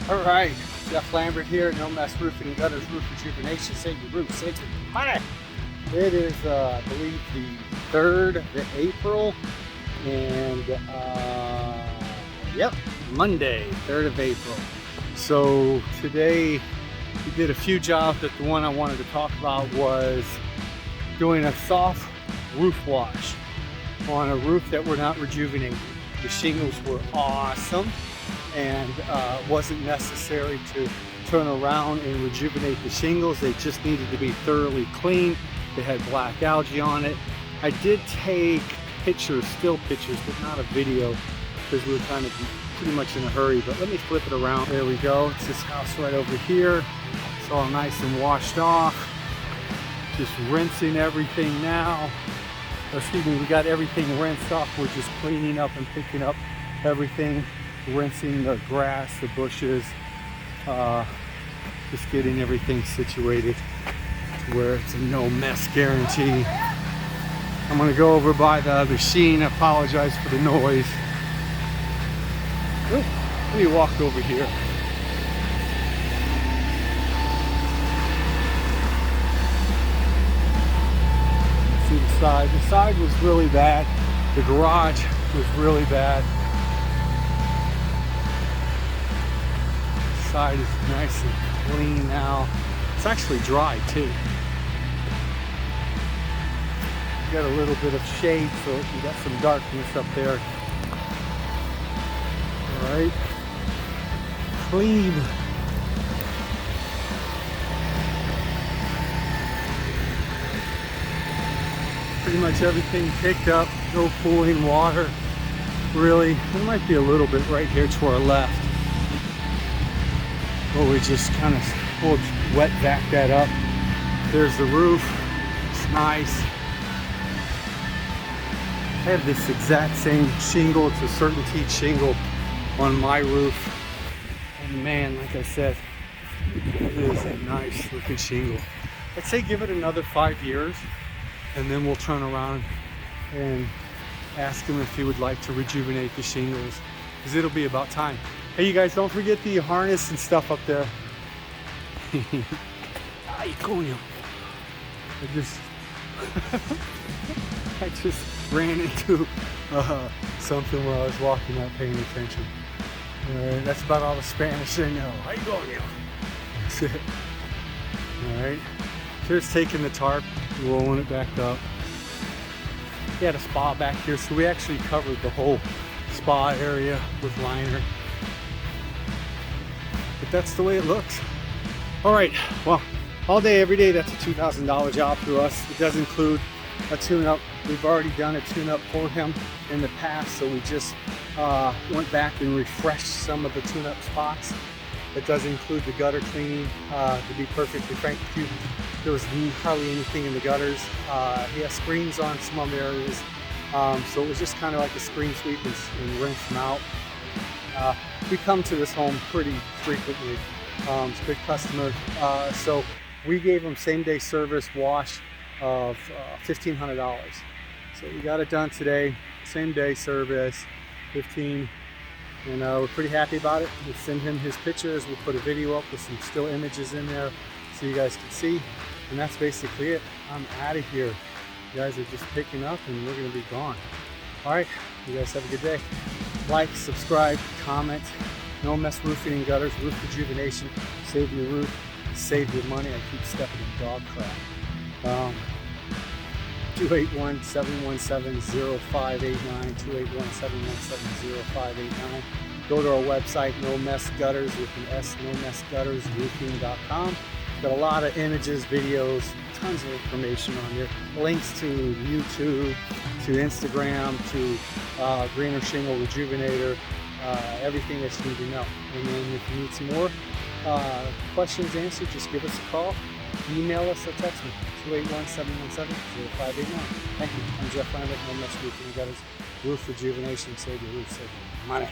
All right, Jeff Lambert here, No Mess Roofing and Gutters, Roof Rejuvenation, save your roof, save your money. It is, I believe, the 3rd of April, and yep, Monday, 3rd of April. So today we did a few jobs, but the one I wanted to talk about was doing a soft roof wash on a roof that we're not rejuvenating. The shingles were awesome, and wasn't necessary to turn around and rejuvenate the shingles. They just needed to be thoroughly cleaned. They had black algae on it. I did take pictures, still pictures, but not a video, because we were kind of pretty much in a hurry. But let me flip it around. There we go. It's this house right over here. It's all nice and washed off. Just rinsing everything now. Excuse me, we got everything rinsed off. We're just cleaning up and picking up everything, rinsing the grass, the bushes, just getting everything situated to where it's a no mess guarantee. I'm gonna go over by the machine. I apologize for the noise. Ooh, let me walk over here. See the side. The side was really bad. The garage was really bad. The side is nice and clean now. It's actually dry too. You got a little bit of shade, so you got some darkness up there. All right, clean. Pretty much everything picked up, no pooling water, really. There might be a little bit right here to our left, where we just kind of wet vac that up. There's the roof, it's nice. I have this exact same shingle, it's a Certainty shingle on my roof. And man, like I said, it is a nice looking shingle. I'd say give it another 5 years, and then we'll turn around and ask him if he would like to rejuvenate the shingles, because it'll be about time. Hey, you guys, don't forget the harness and stuff up there. Ay, coño. I just ran into something where I was walking, not paying attention. Alright, that's about all the Spanish I know. Ay, coño. That's it. Alright. Here's taking the tarp, rolling it back up. We had a spa back here, so we actually covered the whole spa area with liner. But that's the way it looks. All right, well, all day, every day, that's a $2,000 job for us. It does include a tune-up. We've already done a tune-up for him in the past, so we just went back and refreshed some of the tune-up spots. It does include the gutter cleaning. To be perfectly frank with you, there was hardly anything in the gutters. He has screens on some areas, so it was just kind of like a screen sweep and rinse them out. We come to this home pretty frequently. It's a good customer, so we gave him same-day service wash of $1,500. So we got it done today, same-day service, 15. And we're pretty happy about it. We'll send him his pictures. We'll put a video up with some still images in there so you guys can see. And that's basically it. I'm out of here. You guys are just picking up and we're going to be gone. All right, you guys have a good day. Like, subscribe, comment. No Mess Roofing and Gutters, Roof Rejuvenation. Save your roof, save your money. I keep stepping in dog crap. 281-717-0589, 281-717-0589. Go to our website, No Mess Gutters with an S, nomessguttersroofing.com. Got a lot of images, videos, tons of information on there. Links to YouTube, to Instagram, to Greener Shingle Rejuvenator, everything that you need to know. And then if you need some more questions answered, just give us a call, email us, or text me. 281-717-0589. Thank you. I'm Jeff Lambert, No Mess Roofing and Gutters, Roof Rejuvenation. Save your roof, save your money.